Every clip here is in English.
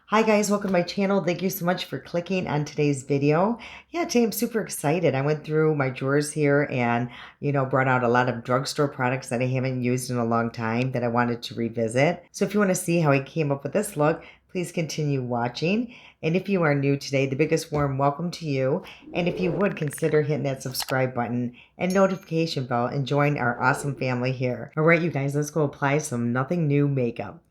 Hi guys, welcome to my channel. Thank you so much for clicking on today's video. Yeah, today I'm super excited. I went through my drawers here and, brought out a lot of drugstore products that I haven't used in a long time that I wanted to revisit. So if you want to see how I came up with this look, please continue watching. And if you are new today, the biggest warm welcome to you. And if you would consider hitting that subscribe button and notification bell and join our awesome family here. All right, you guys, let's go apply some nothing new makeup.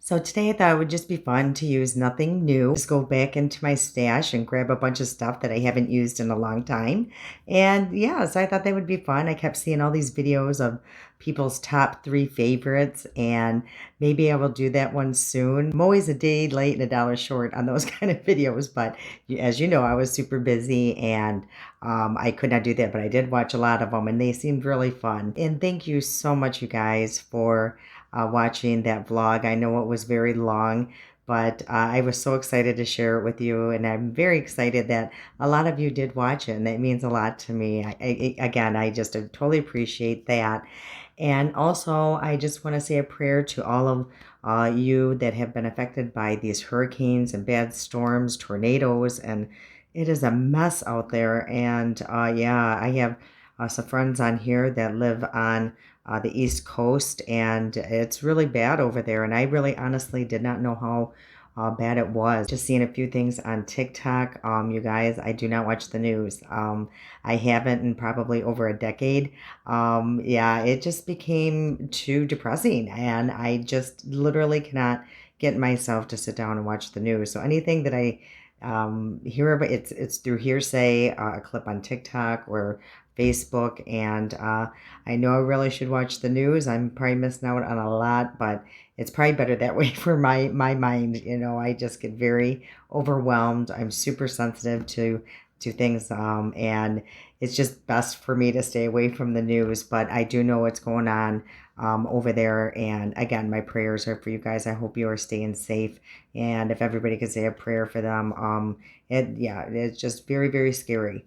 So today I thought it would just be fun to use nothing new. Just go back into my stash and grab a bunch of stuff that I haven't used in a long time. And yeah, so I thought that would be fun. I kept seeing all these videos of people's top 3 favorites, and maybe I will do that one soon. I'm always a day late and a dollar short on those kind of videos, but as you know, I was super busy and I could not do that, but I did watch a lot of them and they seemed really fun. And thank you so much, you guys, for watching that vlog. I know it was very long, but I was so excited to share it with you, and I'm very excited that a lot of you did watch it, and that means a lot to me. Again, I just totally appreciate that. And also, I just want to say a prayer to all of you that have been affected by these hurricanes and bad storms, tornadoes, and it is a mess out there. And yeah, I have some friends on here that live on the East Coast, and it's really bad over there. And I really honestly did not know how bad it was. Just seeing a few things on TikTok. You guys, I do not watch the news. I haven't in probably over a decade. Yeah, it just became too depressing, and I just literally cannot get myself to sit down and watch the news. So anything that I hear about, it's through hearsay, a clip on TikTok or Facebook, and I know I really should watch the news. I'm probably missing out on a lot, but it's probably better that way for my mind. I just get very overwhelmed. I'm super sensitive to things, and it's just best for me to stay away from the news. But I do know what's going on over there, and again, my prayers are for you guys. I hope you are staying safe, and if everybody could say a prayer for them, it's just very, very scary.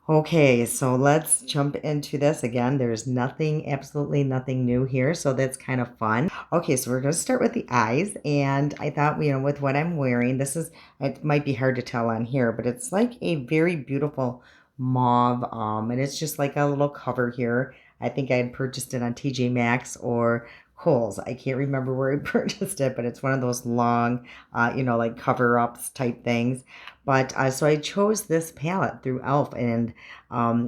Okay, so let's jump into this again. There's nothing, absolutely nothing new here, so that's kind of fun. Okay, so we're going to start with the eyes, and I thought, with what I'm wearing, it might be hard to tell on here, but it's like a very beautiful mauve, and it's just like a little cover here. I think I had purchased it on TJ Maxx or Kohl's. I can't remember where I purchased it, but it's one of those long, like cover-ups type things. But so I chose this palette through e.l.f. And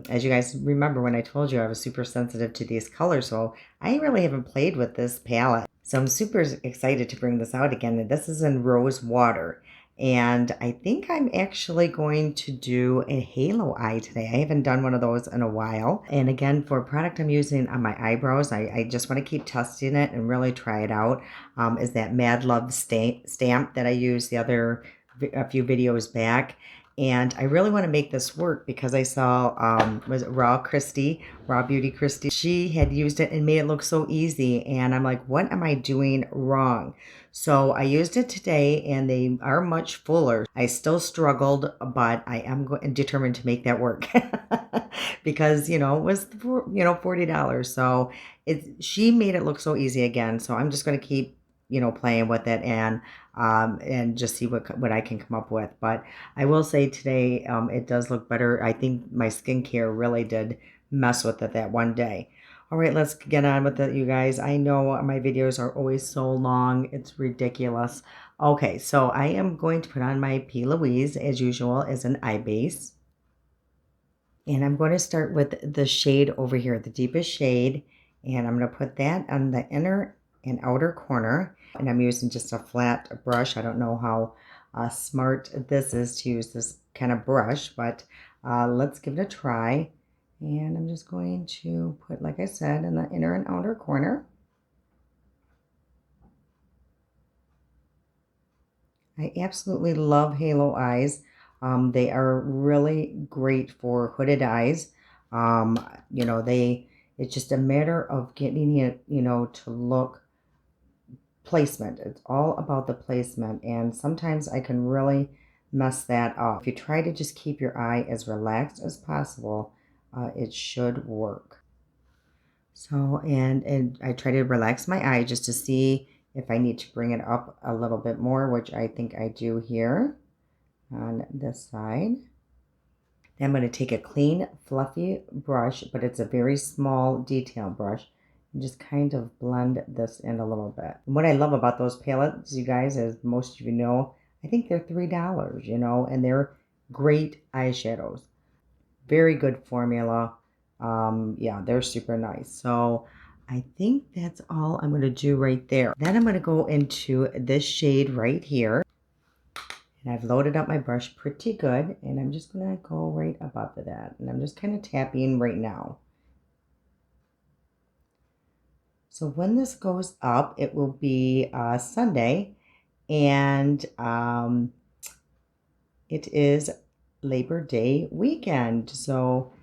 as you guys remember when I told you I was super sensitive to these colors, so I really haven't played with this palette. So I'm super excited to bring this out again. And this is in Rose Water. And I think I'm actually going to do a halo eye today. I haven't done one of those in a while. And again, for a product I'm using on my eyebrows, I just want to keep testing it and really try it out, is that madluvv stamp that I used a few videos back. And I really want to make this work because I saw, was it Raw Beauty Christy? She had used it and made it look so easy. And I'm like, what am I doing wrong? So I used it today and they are much fuller. I still struggled, but I am determined to make that work because, it was, $40. So she made it look so easy again. So I'm just going to keep, playing with it and just see what I can come up with. But I will say today, it does look better. I think my skincare really did mess with it that one day. All right, let's get on with it, you guys. I know my videos are always so long. It's ridiculous. Okay, so I am going to put on my P. Louise, as usual, as an eye base. And I'm going to start with the shade over here, the deepest shade. And I'm going to put that on the inner and outer corner. And I'm using just a flat brush. I don't know how smart this is to use this kind of brush, but let's give it a try. And I'm just going to put, like I said, in the inner and outer corner. I absolutely love halo eyes. They are really great for hooded eyes. It's just a matter of getting it, to look placement. It's all about the placement, and sometimes I can really mess that up. If you try to just keep your eye as relaxed as possible, it should work. So, and I try to relax my eye just to see if I need to bring it up a little bit more, which I think I do here on this side. Then I'm going to take a clean, fluffy brush, but it's a very small detail brush, and just kind of blend this in a little bit. And what I love about those palettes, you guys, as most of you know, I think they're $3, and they're great eyeshadows. Very good formula. Yeah, they're super nice. So I think that's all I'm going to do right there. Then I'm going to go into this shade right here. And I've loaded up my brush pretty good. And I'm just going to go right above that. And I'm just kind of tapping right now. So when this goes up, it will be Sunday. And it is Labor Day weekend. So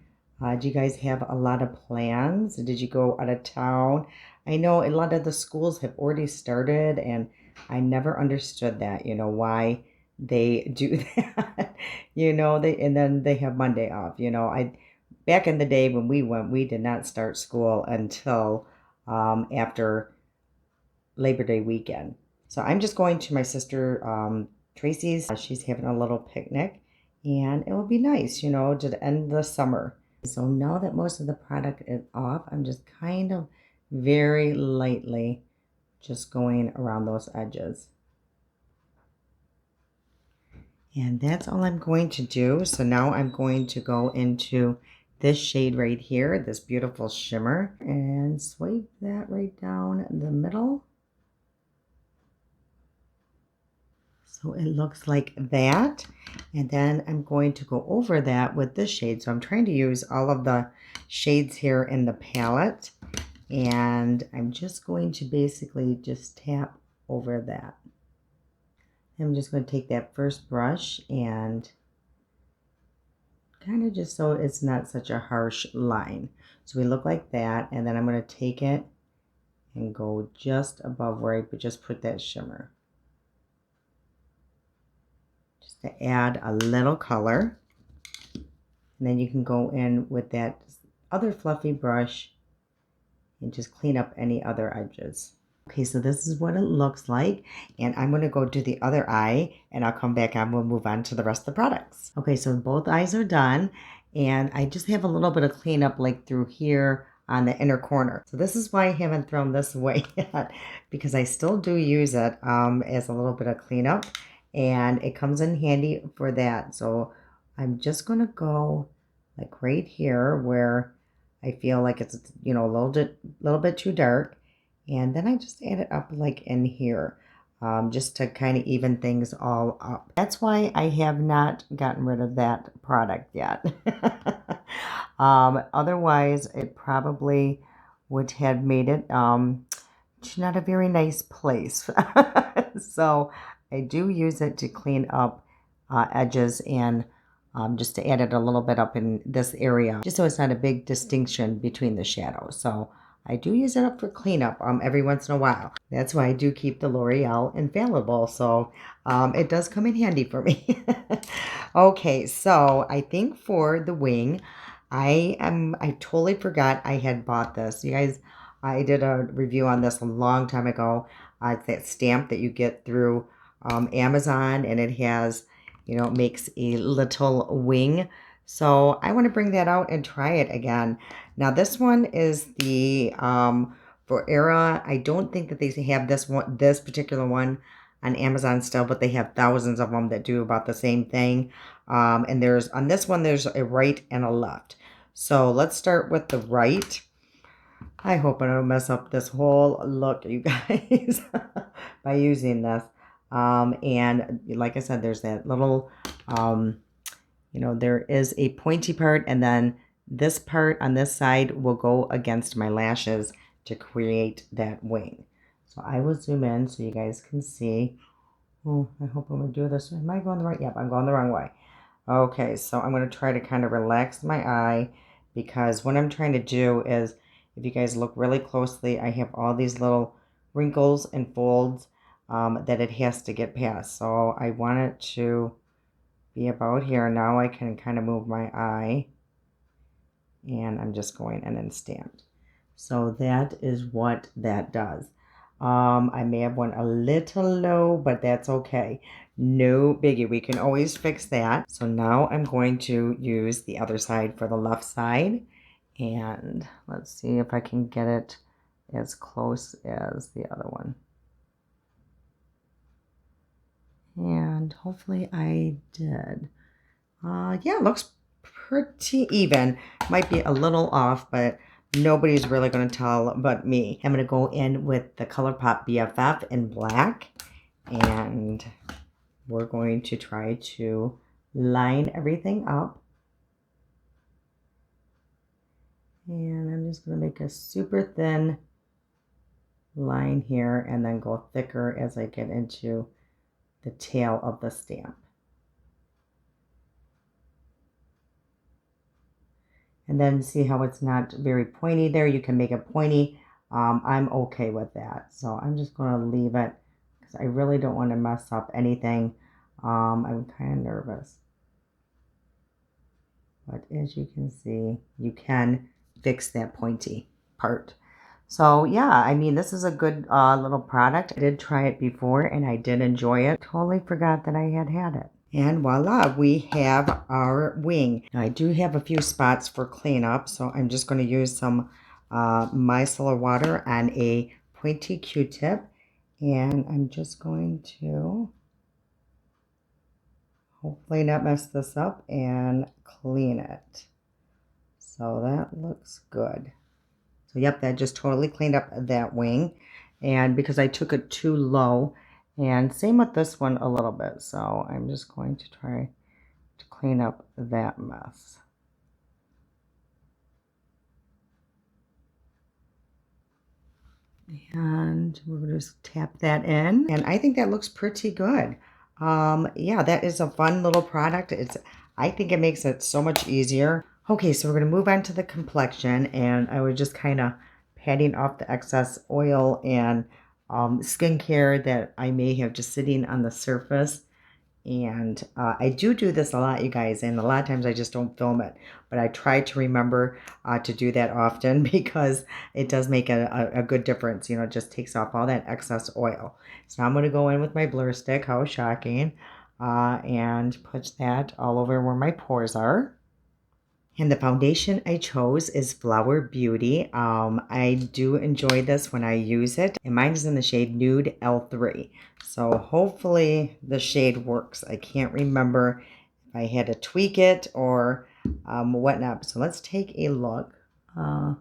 do you guys have a lot of plans? Did you go out of town? I know a lot of the schools have already started, and I never understood that, why they do that. And then they have Monday off. I back in the day when we went, we did not start school until after Labor Day weekend. So I'm just going to my sister Tracy's. She's having a little picnic, and it will be nice, to end the summer. So now that most of the product is off, I'm just kind of very lightly just going around those edges. And that's all I'm going to do. So now I'm going to go into this shade right here, this beautiful shimmer, and swipe that right down the middle. So it looks like that. And then I'm going to go over that with this shade. So I'm trying to use all of the shades here in the palette. And I'm just going to basically just tap over that. I'm just going to take that first brush and kind of just so it's not such a harsh line. So we look like that. And then I'm going to take it and go just above where I just put that shimmer. To add a little color. And then you can go in with that other fluffy brush and just clean up any other edges. Okay, so this is what it looks like. And I'm going to go do the other eye and I'll come back and we'll move on to the rest of the products. Okay, so both eyes are done. And I just have a little bit of cleanup like through here on the inner corner. So this is why I haven't thrown this away yet, because I still do use it as a little bit of cleanup. And it comes in handy for that. So I'm just going to go like right here where I feel like it's, a little bit too dark. And then I just add it up like in here, just to kind of even things all up. That's why I have not gotten rid of that product yet. Otherwise, it probably would have made it not a very nice place. So I do use it to clean up edges and just to add it a little bit up in this area, just so it's not a big distinction between the shadows. So I do use it up for cleanup every once in a while. That's why I do keep the L'Oreal Infallible. So it does come in handy for me. Okay, so I think for the wing, I totally forgot I had bought this. You guys, I did a review on this a long time ago. It's that stamp that you get through Amazon, and it has, makes a little wing. So I want to bring that out and try it again. Now this one is the for Era. I don't think that they have this particular one on Amazon still, but they have thousands of them that do about the same thing. And there's on this one, there's a right and a left. So let's start with the right. I hope I don't mess up this whole look, you guys, by using this. And like I said, there's that little, there is a pointy part, and then this part on this side will go against my lashes to create that wing. So I will zoom in so you guys can see. Oh, I hope I'm going to do this. Am I going the right? Yep, I'm going the wrong way. Okay, so I'm going to try to kind of relax my eye, because what I'm trying to do is, if you guys look really closely, I have all these little wrinkles and folds that it has to get past. So I want it to be about here. Now I can kind of move my eye, and I'm just going in and stamped. So that is what that does. I may have went a little low, but that's okay. No biggie. We can always fix that. So now I'm going to use the other side for the left side. And let's see if I can get it as close as the other one. And hopefully I did. Yeah, it looks pretty even. Might be a little off, but nobody's really going to tell but me. I'm going to go in with the ColourPop BFF in black. And we're going to try to line everything up. And I'm just going to make a super thin line here and then go thicker as I get into the tail of the stamp. And then see how it's not very pointy there. You can make it pointy. I'm okay with that. So I'm just going to leave it because I really don't want to mess up anything. I'm kind of nervous. But as you can see, you can fix that pointy part. So yeah, I mean, this is a good little product. I did try it before and I did enjoy it. Totally forgot that I had it. And voila, we have our wing. Now, I do have a few spots for cleanup, so I'm just going to use some micellar water on a pointy Q-tip. And I'm just going to hopefully not mess this up and clean it. So that looks good. So yep, that just totally cleaned up that wing. And because I took it too low, and same with this one a little bit. So I'm just going to try to clean up that mess. And we're going to just tap that in. And I think that looks pretty good. Yeah, that is a fun little product. I think it makes it so much easier. Okay, so we're going to move on to the complexion. And I was just kind of patting off the excess oil and skincare that I may have just sitting on the surface. And I do this a lot, you guys, and a lot of times I just don't film it. But I try to remember to do that often because it does make a good difference. You know, it just takes off all that excess oil. So now I'm going to go in with my blur stick, how shocking, and put that all over where my pores are. And the foundation I chose is Flower Beauty. I do enjoy this when I use it. And mine is in the shade Nude L3. So hopefully the shade works. I can't remember if I had to tweak it or whatnot. So let's take a look at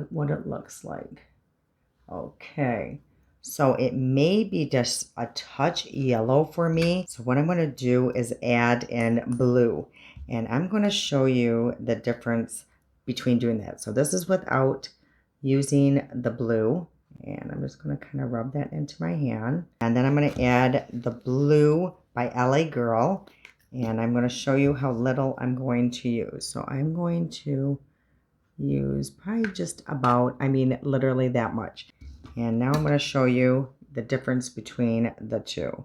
what it looks like. Okay. So it may be just a touch yellow for me. So what I'm going to do is add in blue. And I'm going to show you the difference between doing that. So this is without using the blue. And I'm just going to kind of rub that into my hand. And then I'm going to add the blue by LA Girl. And I'm going to show you how little I'm going to use. So I'm going to use probably just about, I mean, literally that much. And now I'm going to show you the difference between the two.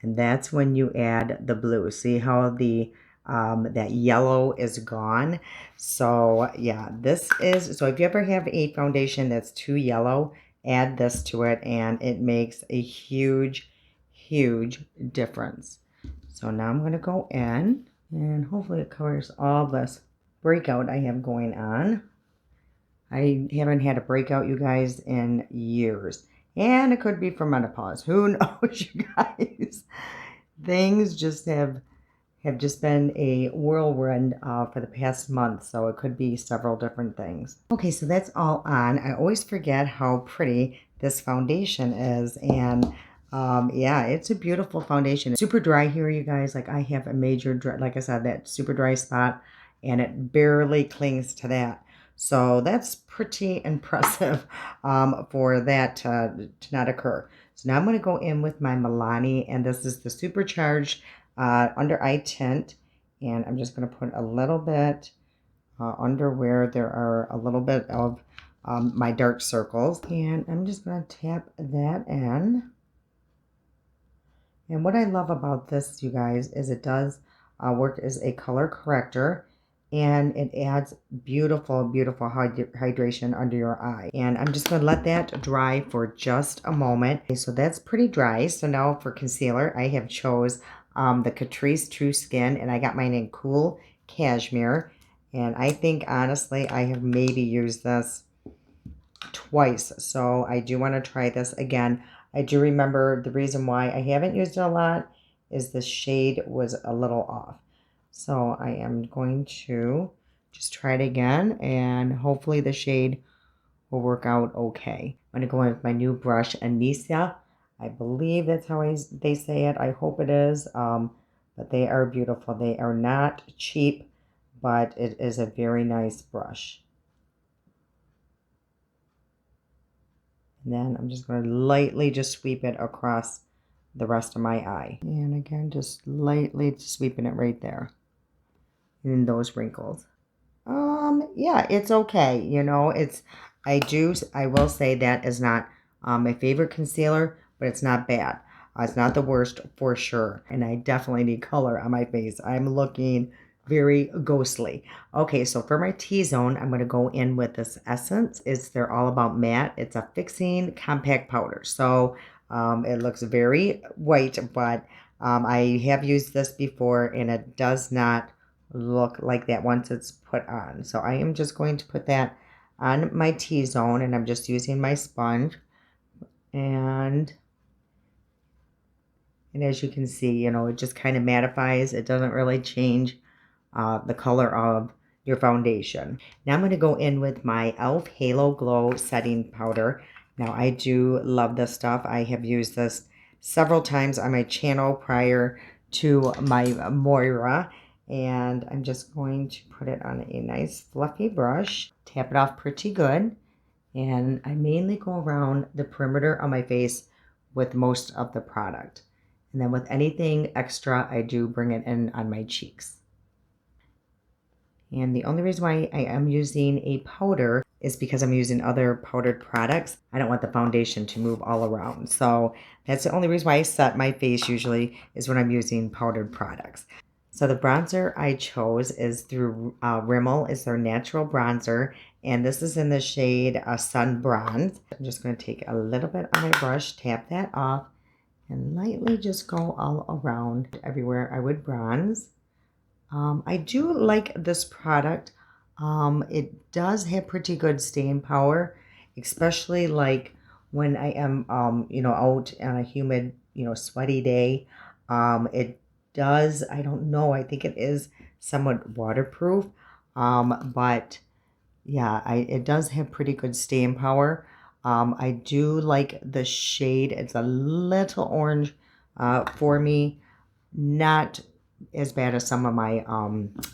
And that's when you add the blue. See how the that yellow is gone? So yeah, this is, so if you ever have a foundation that's too yellow, add this to it and it makes a huge, huge difference. So now I'm going to go in and hopefully it covers all this breakout I have going on. I haven't had a breakout, you guys, in years. And it could be from menopause. Who knows, you guys? Things just have just been a whirlwind for the past month. So it could be several different things. Okay, so that's all on. I always forget how pretty this foundation is. And yeah, it's a beautiful foundation. It's super dry here, you guys. Like I have a major dry, like I said, that super dry spot. And it barely clings to that. So that's pretty impressive for that to not occur. So now I'm going to go in with my Milani, and this is the supercharged under eye tint. And I'm just going to put a little bit under where there are a little bit of my dark circles. And I'm just going to tap that in. And what I love about this, you guys, is it does work as a color corrector. and it adds beautiful, beautiful hydration under your eye. And I'm just gonna let that dry for just a moment. Okay, so that's pretty dry. So now for concealer, I have chose the Catrice True Skin, and I got mine in Cool Cashmere. And I think honestly, I have maybe used this twice. So I do want to try this again. I do remember the reason why I haven't used it a lot is the shade was a little off. So I am going to just try it again, and hopefully the shade will work out okay. I'm going to go in with my new brush, Anisia. I believe that's how they say it. I hope it is. But they are beautiful. They are not cheap, but it is a very nice brush. And then I'm just going to lightly just sweep it across the rest of my eye. And again, just lightly sweeping it right there in those wrinkles. Yeah, it's okay. You know, I will say that is not my favorite concealer, but it's not bad. It's not the worst for sure. And I definitely need color on my face. I'm looking very ghostly. Okay, so for my T-zone, I'm going to go in with this Essence. They're all about matte. It's a fixing compact powder. So it looks very white, but I have used this before, and it does not look like that once it's put on. So I am just going to put that on my T-zone, and I'm just using my sponge. And as you can see, you know, it just kind of mattifies. It doesn't really change the color of your foundation. Now I'm going to go in with my e.l.f. Halo Glow Setting Powder. Now I do love this stuff. I have used this several times on my channel prior to my Moira. And I'm just going to put it on a nice fluffy brush. Tap it off pretty good. And I mainly go around the perimeter of my face with most of the product. And then with anything extra, I do bring it in on my cheeks. And the only reason why I am using a powder is because I'm using other powdered products. I don't want the foundation to move all around. So that's the only reason why I set my face usually is when I'm using powdered products. So the bronzer I chose is through Rimmel. It's their natural bronzer. And this is in the shade Sun Bronze. I'm just going to take a little bit on my brush, tap that off, and lightly just go all around everywhere I would bronze. I do like this product. It does have pretty good staying power, especially like when I am, out on a humid, sweaty day. It does, I don't know, I think it is somewhat waterproof. But yeah, it does have pretty good staying power. I do like the shade. It's a little orange for me, not as bad as some of my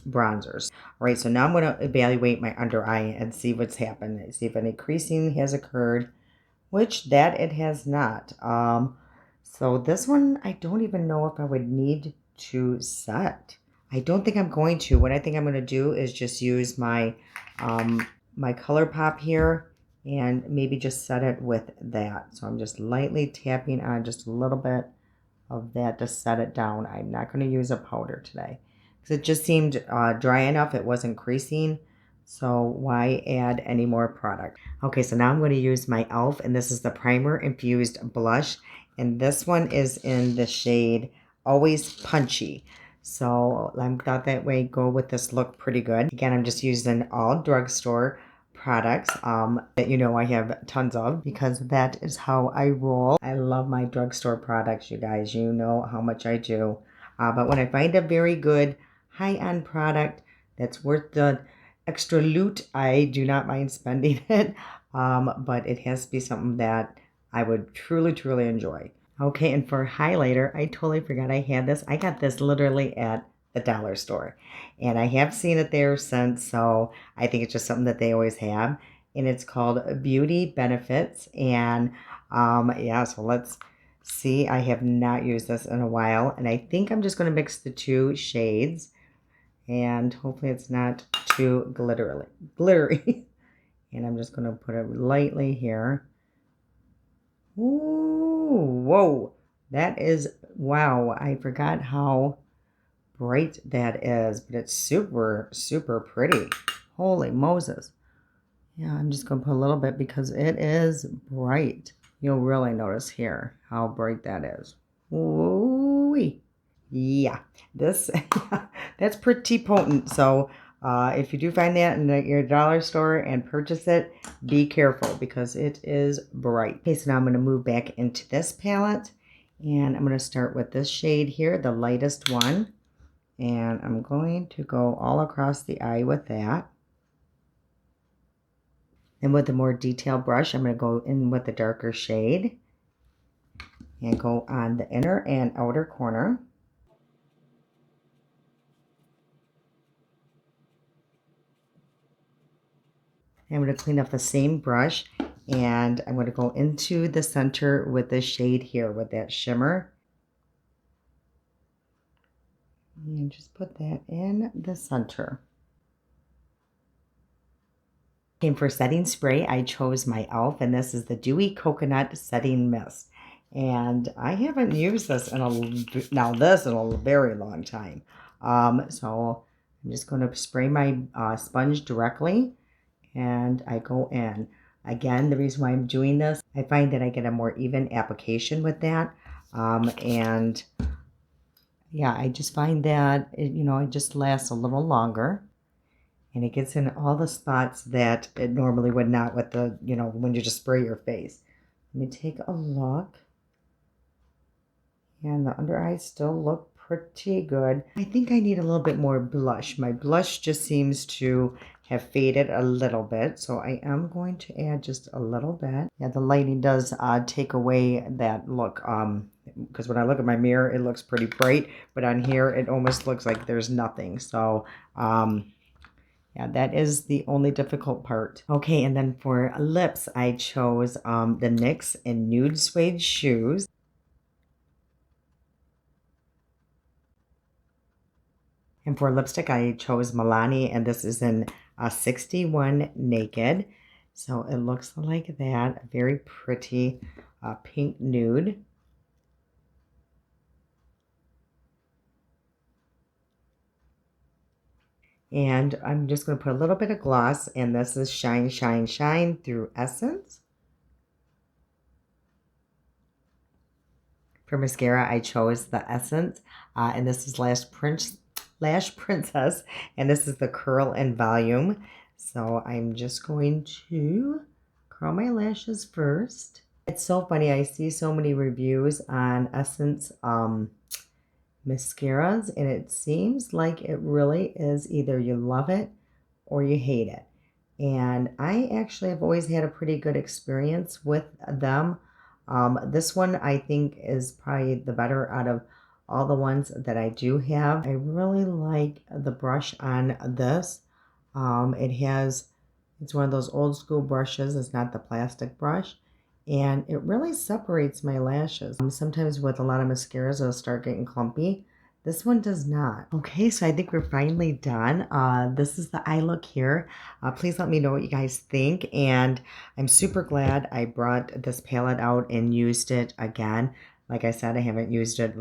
bronzers. All right, so now I'm going to evaluate my under eye and see what's happened. See if any creasing has occurred, which that it has not. So this one, I don't even know if I would need to set. I don't think I'm going to. What I think I'm going to do is just use my my color pop here and maybe just set it with that. So I'm just lightly tapping on just a little bit of that to set it down. I'm not going to use a powder today because it just seemed dry enough. It wasn't creasing. So why add any more product? Okay, so now I'm going to use my e.l.f. and this is the Primer Infused Blush. And this one is in the shade Always Punchy. So I thought that way go with this look pretty good. Again, I'm just using all drugstore products that I have tons of because that is how I roll. I love my drugstore products, you guys. You know how much I do. But when I find a very good high-end product that's worth the extra loot, I do not mind spending it. But it has to be something that I would truly, truly enjoy. Okay, and for highlighter, I totally forgot I had this. I got this literally at the dollar store. And I have seen it there since, so I think it's just something that they always have. And it's called Beauty Benefits. And yeah, so let's see. I have not used this in a while. And I think I'm just going to mix the two shades. And hopefully it's not too glittery. And I'm just going to put it lightly here. Ooh, whoa. That is, wow. I forgot how bright that is, but it's super, super pretty. Holy Moses. Yeah, I'm just going to put a little bit because it is bright. You'll really notice here how bright that is. Ooh-wee. Yeah, this, that's pretty potent. So if you do find that in your dollar store and purchase it, be careful because it is bright. Okay, so now I'm going to move back into this palette. And I'm going to start with this shade here, the lightest one. And I'm going to go all across the eye with that. And with a more detailed brush, I'm going to go in with the darker shade and go on the inner and outer corner. I'm going to clean up the same brush and I'm going to go into the center with the shade here with that shimmer. And just put that in the center. Okay, for setting spray, I chose my e.l.f. and this is the Dewy Coconut Setting Mist. And I haven't used this in a very long time. So I'm just going to spray my sponge directly and I go in. Again, the reason why I'm doing this, I find that I get a more even application with that. And yeah, I just find that, it just lasts a little longer. And it gets in all the spots that it normally would not with the, when you just spray your face. Let me take a look. And the under eyes still look pretty good. I think I need a little bit more blush. My blush just seems to have faded a little bit. So I am going to add just a little bit. Yeah, the lighting does take away that look. Because when I look at my mirror, it looks pretty bright. But on here, it almost looks like there's nothing. So, yeah, that is the only difficult part. Okay, and then for lips, I chose the NYX in Nude Suede Shoes. And for lipstick, I chose Milani, and this is in 61 Naked. So it looks like that, a very pretty pink nude. And I'm just going to put a little bit of gloss, and this is Shine, Shine, Shine through Essence. For mascara, I chose the Essence, and this is Lash Princess, and this is the Curl and Volume. So I'm just going to curl my lashes first. It's so funny, I see so many reviews on Essence mascaras, and it seems like it really is either you love it or you hate it. And I actually have always had a pretty good experience with them. This one I think is probably the better out of all the ones that I do have. I really like the brush on this. It's one of those old school brushes. It's not the plastic brush. And it really separates my lashes. Sometimes with a lot of mascaras, it'll start getting clumpy. This one does not. Okay, so I think we're finally done. This is the eye look here. Please let me know what you guys think. And I'm super glad I brought this palette out and used it again. Like I said, I haven't used it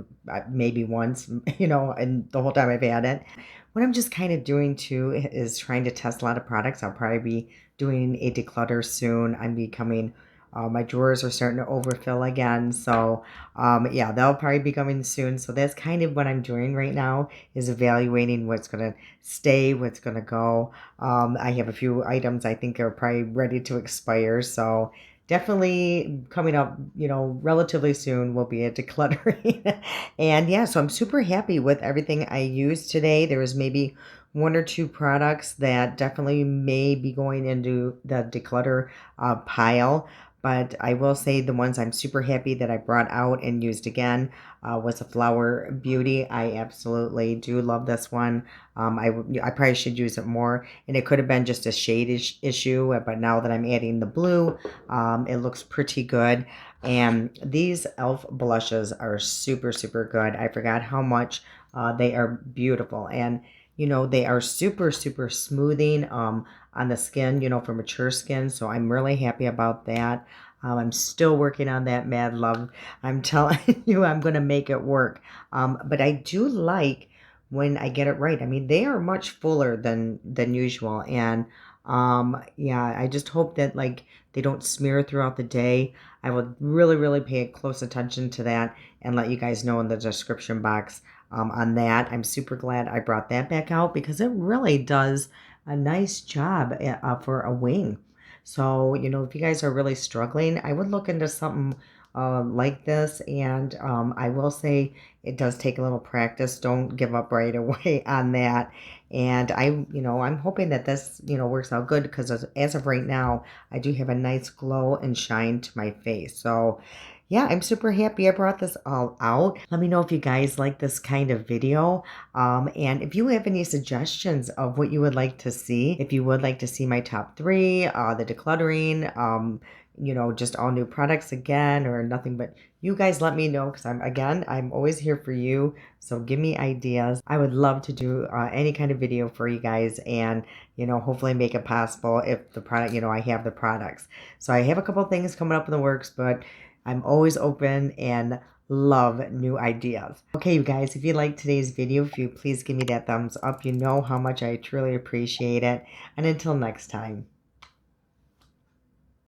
maybe once, and the whole time I've had it. What I'm just kind of doing too is trying to test a lot of products. I'll probably be doing a declutter soon. I'm becoming my drawers are starting to overfill again. So, yeah, that'll probably be coming soon. So that's kind of what I'm doing right now is evaluating what's going to stay, what's going to go. I have a few items I think are probably ready to expire. So definitely coming up, relatively soon will be a decluttering. And yeah, so I'm super happy with everything I used today. There was maybe one or two products that definitely may be going into the declutter pile. But I will say the ones I'm super happy that I brought out and used again was a Flower Beauty. I absolutely do love this one. I probably should use it more. And it could have been just a shade issue. But now that I'm adding the blue, it looks pretty good. And these e.l.f. blushes are super, super good. I forgot how much they are beautiful. And they are super, super smoothing on the skin, for mature skin. So I'm really happy about that. I'm still working on that madluvv. I'm telling you, I'm going to make it work. But I do like when I get it right. I mean, they are much fuller than usual, and yeah, I just hope that like they don't smear throughout the day. I would really pay close attention to that and let you guys know in the description box on that. I'm super glad I brought that back out because it really does a nice job for a wing. So, you know, if you guys are really struggling, I would look into something like this. And I will say it does take a little practice. Don't give up right away on that. And I'm hoping that this, works out good because as of right now, I do have a nice glow and shine to my face. So, yeah, I'm super happy I brought this all out. Let me know if you guys like this kind of video. And if you have any suggestions of what you would like to see, if you would like to see my top three, the decluttering, just all new products again or nothing but you guys let me know because I'm always here for you. So give me ideas. I would love to do any kind of video for you guys and, hopefully make it possible if the product, I have the products. So I have a couple things coming up in the works, but I'm always open and love new ideas. Okay, you guys, if you liked today's video, if you please give me that thumbs up, you know how much I truly appreciate it. And until next time.